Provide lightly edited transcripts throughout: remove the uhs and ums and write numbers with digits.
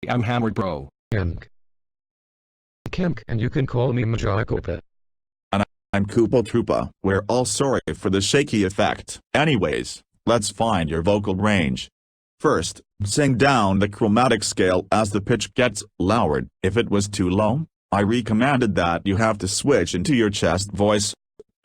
I'm hammered, bro. Kemk, and you can call me Majakopa. And I'm Koopa Troopa. We're all sorry for the shaky effect. Anyways, let's find your vocal range. First, sing down the chromatic scale as the pitch gets lowered. If it was too low, I recommended that you have to switch into your chest voice.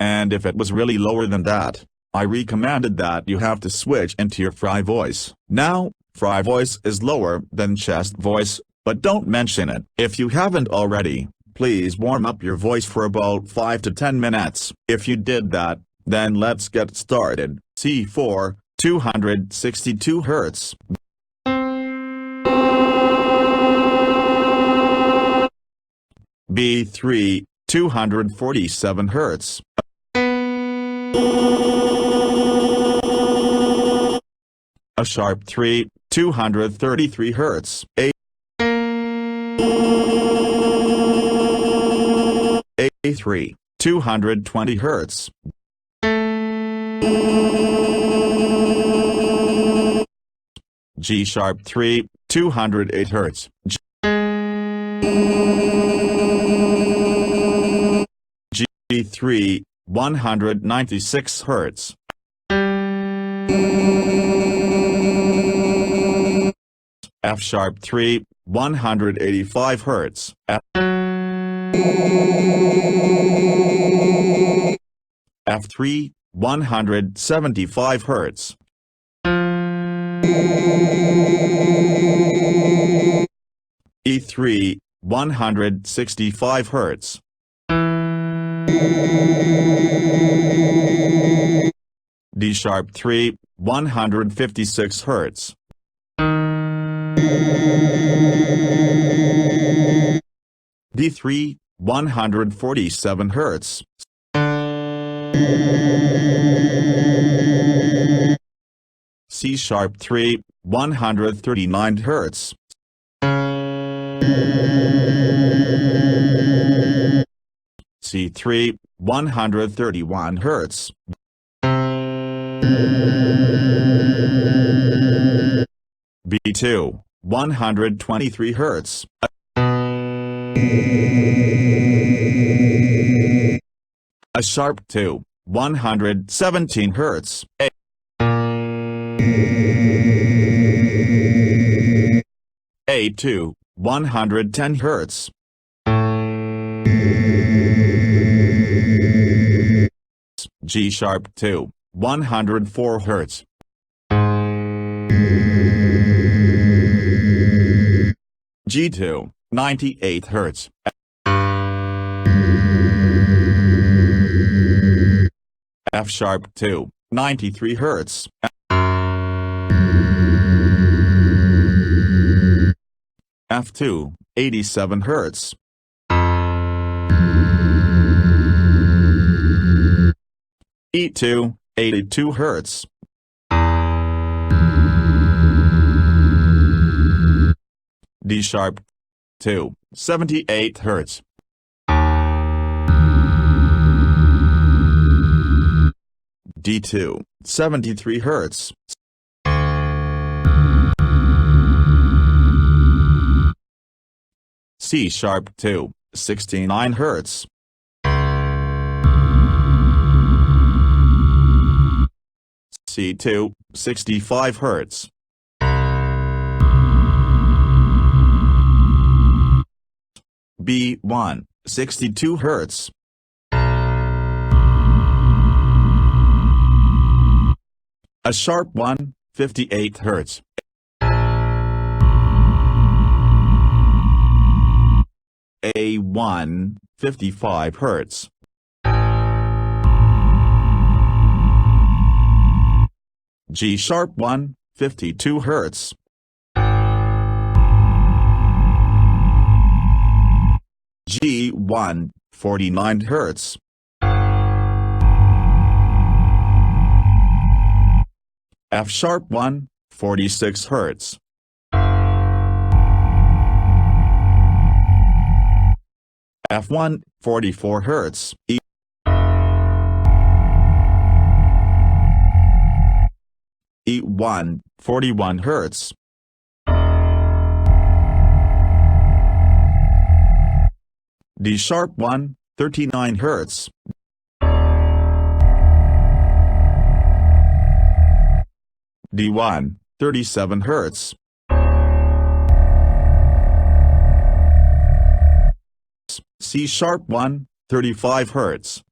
And if it was really lower than that, I recommended that you have to switch into your fry voice. Now, fry voice is lower than chest voice, but don't mention it. If you haven't already, please warm up your voice for about 5 to 10 minutes. If you did that, then let's get started. C4, 262 Hz. B3, 247 Hz. A sharp 3, 233 Hz. A3, 220 Hz. G sharp 3, 208 Hz. G3, 196 Hz. F sharp 3, 185 Hz. F3, 175 Hz. E3, 165 Hz. D sharp 3, 156 Hz. D3, 147 Hz. C sharp 3, 139 Hz. C3, 131 Hz. B2, 123 Hz. A sharp 2, 117 Hz. A2, 110 Hz. G sharp 2, 104 Hz. G2, 98 Hz. F sharp 2, 93 Hz. F2, 87 Hz. E2, 82 Hz. D sharp 2, 78 Hz. D2, 73 Hz. C sharp 2, 69 Hz. C2, 65 Hz. B1, 62 Hz. A sharp 1, 58 Hz. A1, 55 Hz. G sharp 1, 52 Hz. G1, 49 Hz. F sharp 1, 46 Hz. F1, 44 Hz. E1, 41 Hz. D sharp 1, 39 Hz. D1, 37 Hz. C sharp 1, 35 Hz.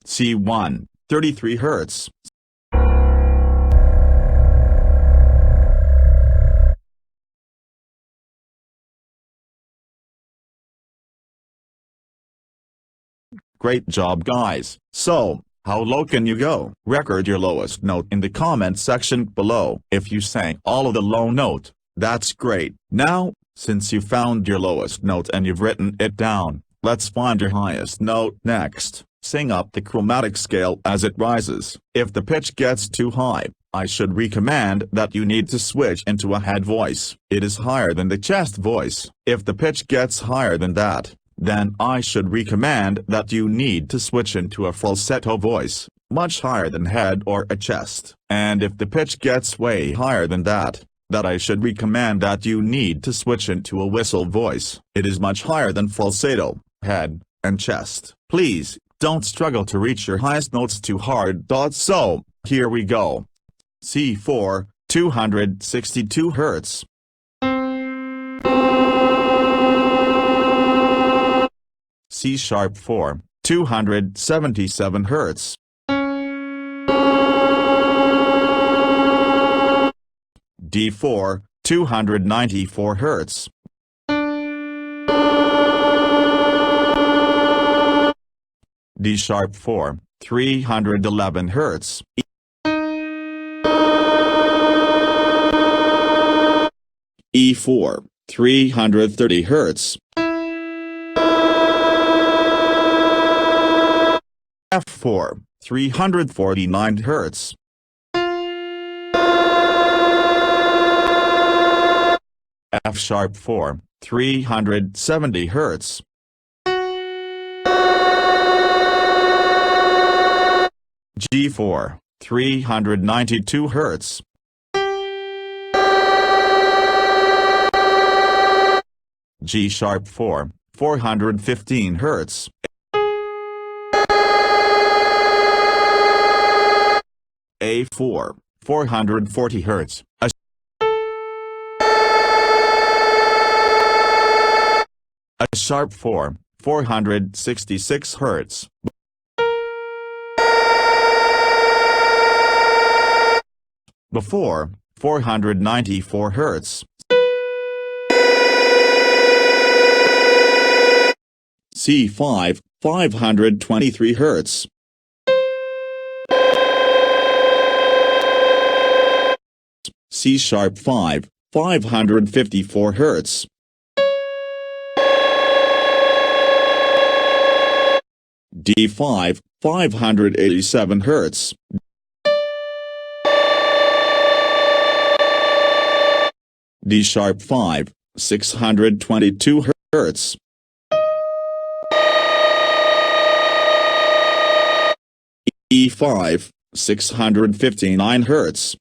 C1, 33 Hz. Great job guys. So, how low can you go? Record your lowest note in the comment section below. If you sang all of the low note, that's great. Now, since you found your lowest note and you've written it down, let's find your highest note next. Sing up the chromatic scale as it rises. If the pitch gets too high, I should recommend that you need to switch into a head voice. It is higher than the chest voice. If the pitch gets higher than that, then I should recommend that you need to switch into a falsetto voice, much higher than head or a chest. And if the pitch gets way higher than that, I should recommend that you need to switch into a whistle voice. It is much higher than falsetto, head, and chest. Please, don't struggle to reach your highest notes too hard. So, here we go. C4, 262 Hz. C sharp 4, 277 Hz. D4, 294 Hz. D sharp 4, 311 Hz. E4, 330 Hz. F4, 349 Hz. F sharp 4, 370 Hz. G4, 392 Hz. G sharp 4, 415 Hz. A4, 440 Hz. A sharp 4, 466 Hz. Before, 494 Hz. C5, 523 Hz. C sharp 5, 554 Hz. D5, 587 Hz. D sharp 5, 622 Hz. E5, 659 Hz.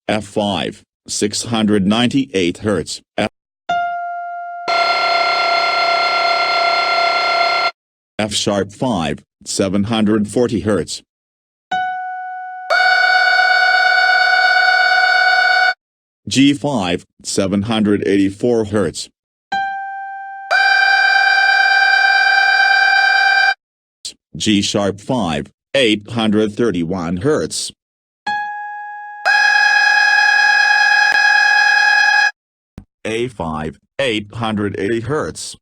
F5, 698 Hz. F sharp 5, 740 Hz. G5, 784 Hz. G sharp 5, 831 Hz. A5, 880 Hz.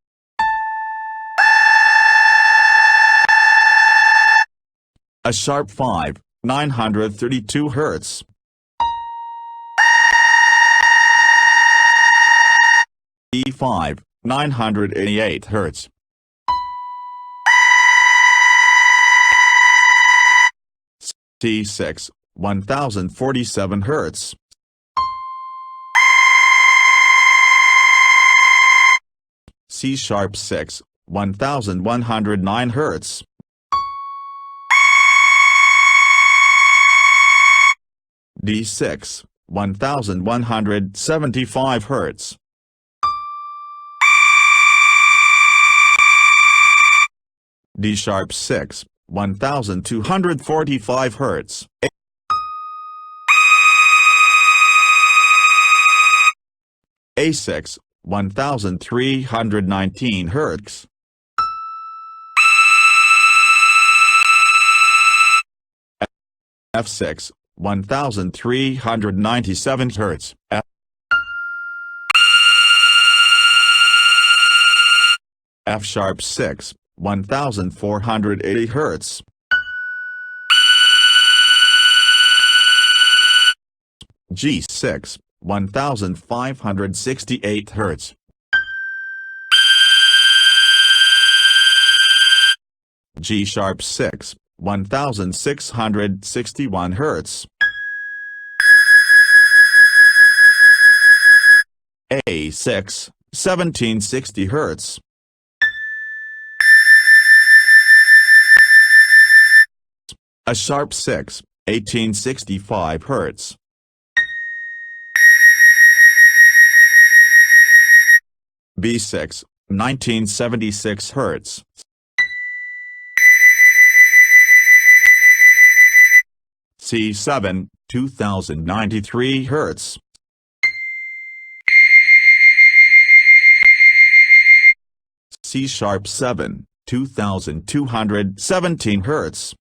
A sharp 5, 932 Hz. E5, 988 Hz. C6, 1047 Hz. C sharp 6, 1109 Hz. D6, 1175 Hz. D sharp 6, 1245 Hz. A6, 1319 Hz. F6, 1397 Hz. F sharp 6, 1480 Hz. G6, 1568 Hz. G sharp 6, 1661 Hz. A6, 1760 Hz. A sharp 6, 1865 Hz. B6, 1976 Hz. C7, 2093 Hz. C sharp 7, 2217 Hz.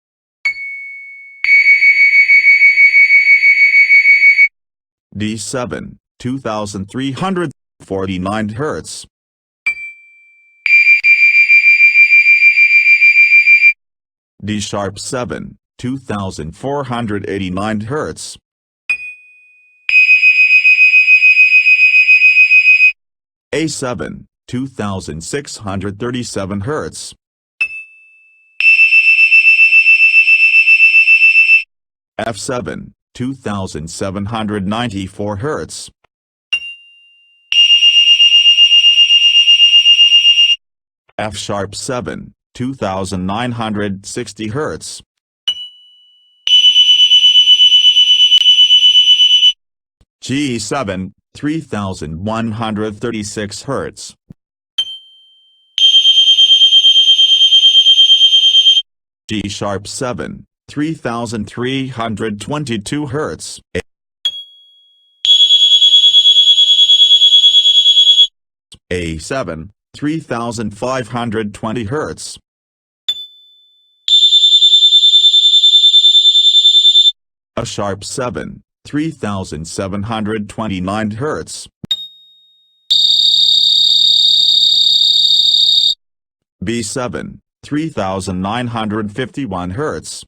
D7, 2349 Hz. D sharp 7, 2489 Hz. A7, 2637 Hz. F7, 2794 Hz. F sharp 7, 2960 Hz. G7, 3136 Hz. G sharp 7, 3322 Hz. A7, 3520 Hz. A sharp 7, 3729 Hz. B7, 3951 Hz.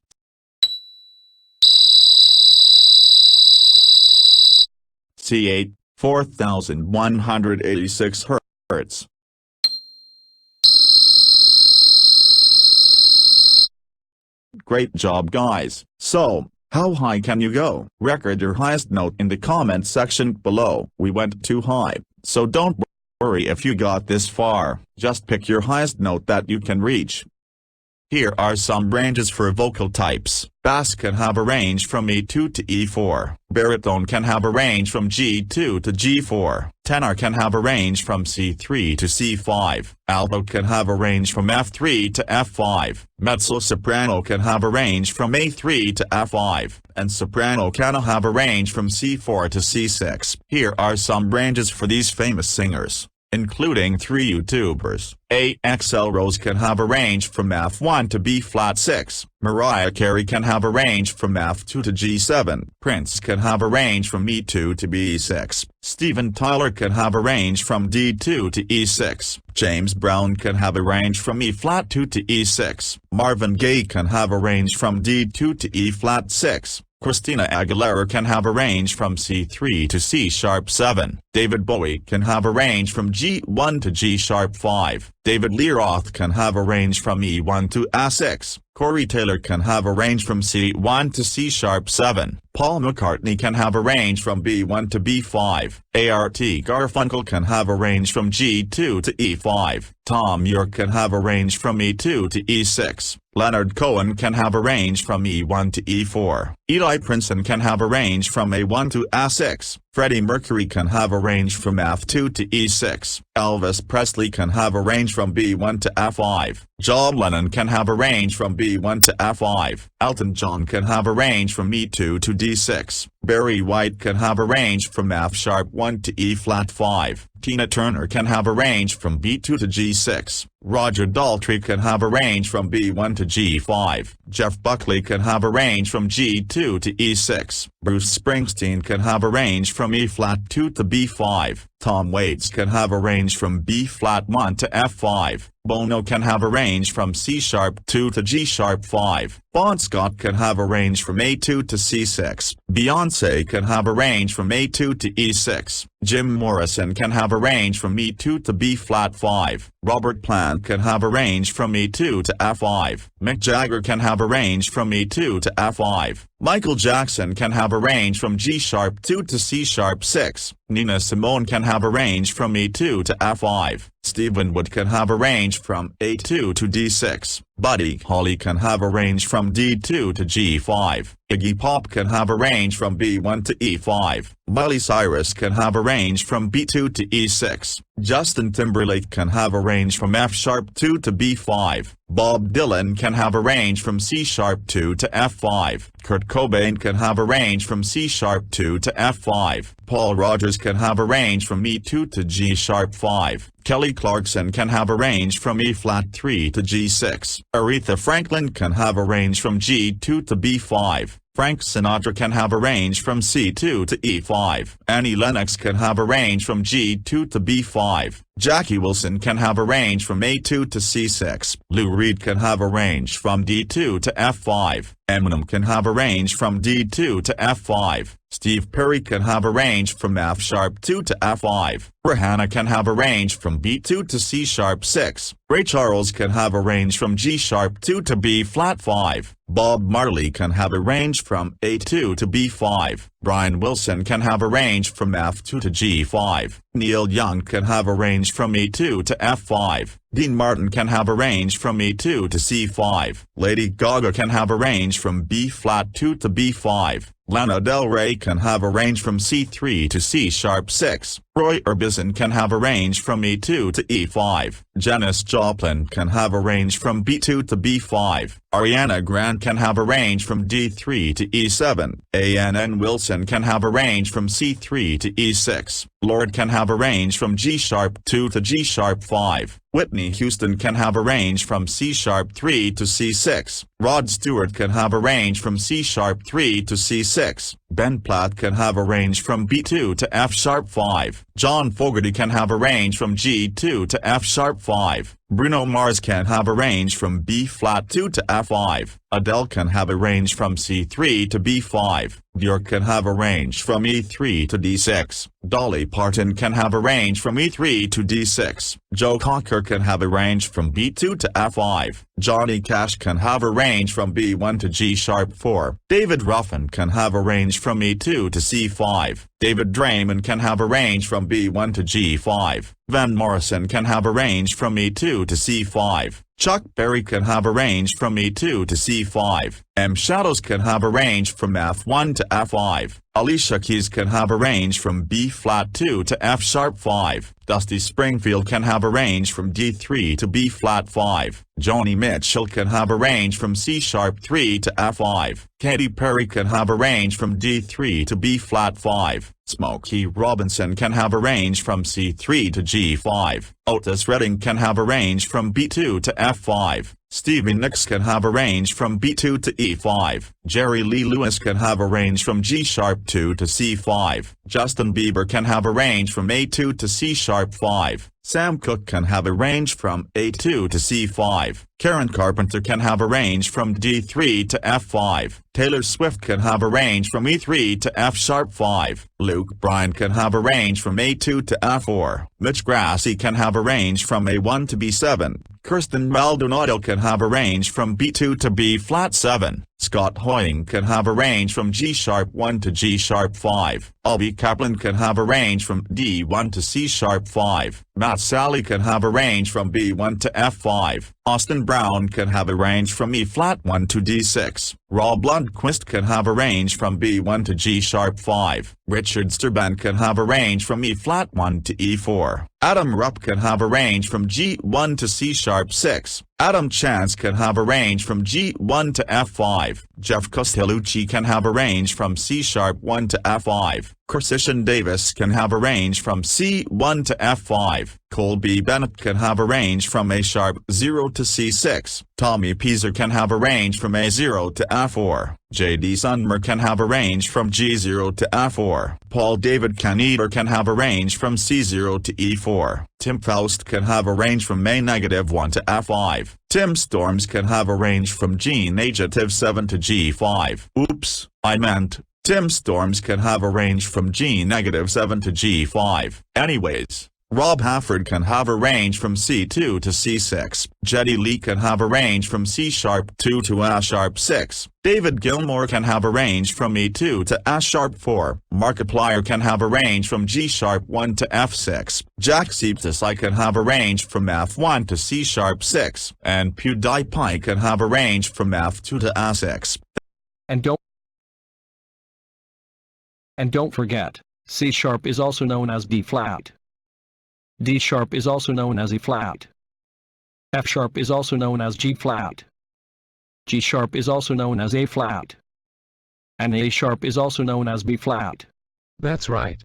C8, 4186 Hz. Great job guys. So, how high can you go? Record your highest note in the comment section below. We went too high, so don't worry if you got this far. Just pick your highest note that you can reach. Here are some ranges for vocal types. Bass can have a range from E2 to E4. Baritone can have a range from G2 to G4. Tenor can have a range from C3 to C5. Alto can have a range from F3 to F5. Mezzo-soprano can have a range from A3 to F5. And soprano can have a range from C4 to C6. Here are some ranges for these famous singers, including 3 YouTubers. Axl Rose can have a range from F1 to B-flat 6. Mariah Carey can have a range from F2 to G7. Prince can have a range from E2 to B6. Steven Tyler can have a range from D2 to E6. James Brown can have a range from E-flat 2 to E6. Marvin Gaye can have a range from D2 to E-flat 6. Christina Aguilera can have a range from C3 to C-sharp 7. David Bowie can have a range from G1 to G-sharp 5. David Lee Roth can have a range from E1 to A6. Corey Taylor can have a range from C1 to C-sharp 7. Paul McCartney can have a range from B1 to B5. Art Garfunkel can have a range from G2 to E5. Tom York can have a range from E2 to E6. Leonard Cohen can have a range from E1 to E4. Eli Princeton can have a range from A1 to A6. Freddie Mercury can have a range from F2 to E6. Elvis Presley can have a range from B1 to F5. John Lennon can have a range from B1 to F5. Elton John can have a range from E2 to D6. Barry White can have a range from F sharp 1 to E flat 5. Tina Turner can have a range from B2 to G6. Roger Daltrey can have a range from B1 to G5. Jeff Buckley can have a range from G2 to E6. Bruce Springsteen can have a range from E flat 2 to B5. Tom Waits can have a range from B flat 1 to F5. Bono can have a range from C sharp 2 to G sharp 5. Bon Scott can have a range from A2 to C6. Beyonce can have a range from A2 to E6. Jim Morrison can have a range from E2 to B flat 5. Robert Plant can have a range from E2 to F5. Mick Jagger can have a range from E2 to F5. Michael Jackson can have a range from G sharp 2 to C sharp 6. Nina Simone can have a range from E2 to F5. Stephen Wood can have a range from A2 to D6. Buddy Holly can have a range from D2 to G5. Iggy Pop can have a range from B1 to E5. Miley Cyrus can have a range from B2 to E6. Justin Timberlake can have a range from F sharp 2 to B5. Bob Dylan can have a range from C sharp 2 to F5. Kurt Cobain can have a range from C sharp 2 to F5. Paul Rogers can have a range from E2 to G sharp 5. Kelly Clarkson can have a range from E flat 3 to G6. Aretha Franklin can have a range from G2 to B5. Frank Sinatra can have a range from C2 to E5. Annie Lennox can have a range from G2 to B5. Jackie Wilson can have a range from A2 to C6. Lou Reed can have a range from D2 to F5. Eminem can have a range from D2 to F5. Steve Perry can have a range from F sharp 2 to F5. Rihanna can have a range from B2 to C sharp 6. Ray Charles can have a range from G sharp 2 to B flat 5. Bob Marley can have a range from A2 to B5. Brian Wilson can have a range from F2 to G5. Neil Young can have a range from E2 to F5. Dean Martin can have a range from E2 to C5. Lady Gaga can have a range from B flat 2 to B5. Lana Del Rey can have a range from C3 to C sharp 6. Roy Orbison can have a range from E2 to E5. Janis Joplin can have a range from B2 to B5. Ariana Grande can have a range from D3 to E7. A.N.N. Wilson can have a range from C3 to E6. Lord can have a range from G sharp 2 to G sharp 5. Whitney Houston can have a range from C sharp 3 to C6. Rod Stewart can have a range from C sharp 3 to C6. Ben Platt can have a range from B2 to F sharp 5. John Fogerty can have a range from G2 to F sharp 5. Bruno Mars can have a range from B flat 2 to F5. Adele can have a range from C3 to B5. Björk can have a range from E3 to D6. Dolly Parton can have a range from E3 to D6. Joe Cocker can have a range from B2 to F5. Johnny Cash can have a range from B1 to G sharp 4. David Ruffin can have a range from E2 to C5. David Draymond can have a range from B1 to G5. Van Morrison can have a range from E2 to C5. Chuck Berry can have a range from E2 to C5. M Shadows can have a range from F1 to F5. Alicia Keys can have a range from B flat 2 to F sharp 5. Dusty Springfield can have a range from D3 to B flat 5. Joni Mitchell can have a range from C sharp 3 to F5. Katy Perry can have a range from D3 to B flat 5. Smokey Robinson can have a range from C3 to G5. Otis Redding can have a range from B2 to F5. Stevie Nicks can have a range from B2 to E5. Jerry Lee Lewis can have a range from G sharp 2 to C5. Justin Bieber can have a range from A2 to C sharp 5. Sam Cooke can have a range from A2 to C5. Karen Carpenter can have a range from D3 to F5. Taylor Swift can have a range from E3 to F sharp 5. Luke Bryan can have a range from A2 to F4. Mitch Grassi can have a range from A1 to B7. Kirsten Maldonado can have a range from B2 to B flat 7. Scott Hoying can have a range from G#1 to G#5. Albie Kaplan can have a range from D1 to C#5. Matt Sally can have a range from B1 to F5. Austin Brown can have a range from E♭1 to D6. Rob Lundquist can have a range from B1 to G#5. Richard Sturban can have a range from E♭1 to E4. Adam Rupp can have a range from G1 to C#6. Adam Chance can have a range from G1 to F5. Jeff Costellucci can have a range from C#1 to F5. Christian Davis can have a range from C1 to F5. Colby Bennett can have a range from A♯0 to C6. Tommy Peaser can have a range from A0 to F4. J.D. Sundmer can have a range from G0 to F4. Paul David Caneater can have a range from C0 to E4. Tim Faust can have a range from A♯1 to F5. Tim Storms can have a range from G♯7 to G5. Oops, I meant, Tim Storms can have a range from G♯7 to G5. Anyways, Rob Halford can have a range from C2 to C6. Jetty Lee can have a range from C♯2 to A♯6. David Gilmore can have a range from E2 to A♯4. Markiplier can have a range from G♯1 to F6. Jack Septisai can have a range from F1 to C♯6. And PewDiePie can have a range from F2 to A6. And don't forget, C# is also known as D flat. D# is also known as E flat. F# is also known as G flat. G# is also known as A flat. And A# is also known as B flat. That's right.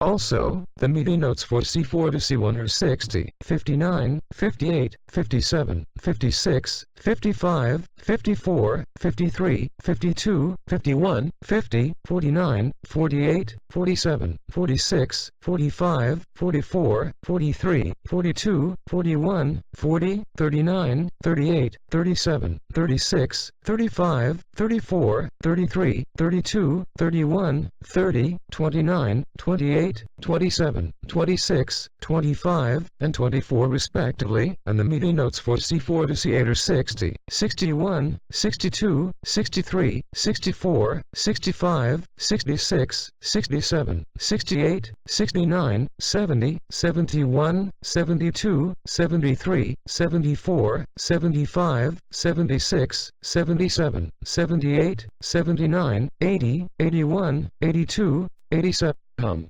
Also, the MIDI notes for C4 to C1 are 60, 59, 58, 57, 56, 55, 54, 53, 52, 51, 50, 49, 48, 47, 46, 45, 44, 43, 42, 41, 40, 39, 38, 37, 36, 35, 34, 33, 32, 31, 30, 29, 28, 27, 26, 25, and 24 respectively, and the MIDI notes for C4 to C8 are 60, 61, 62, 63, 64, 65, 66, 67, 68, 69, 70, 71, 72, 73, 74, 75, 76, 77, 78, 79, 80, 81, 82, 87.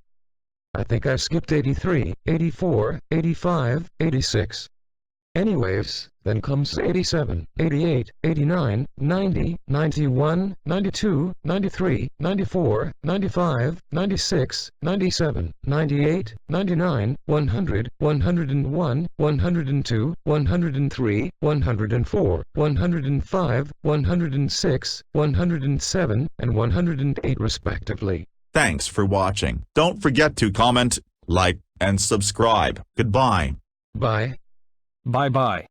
I think I skipped 83, 84, 85, 86. Anyways, then comes 87, 88, 89, 90, 91, 92, 93, 94, 95, 96, 97, 98, 99, 100, 101, 102, 103, 104, 105, 106, 107, and 108 respectively. Thanks for watching. Don't forget to comment, like, and subscribe. Goodbye. Bye. Bye bye.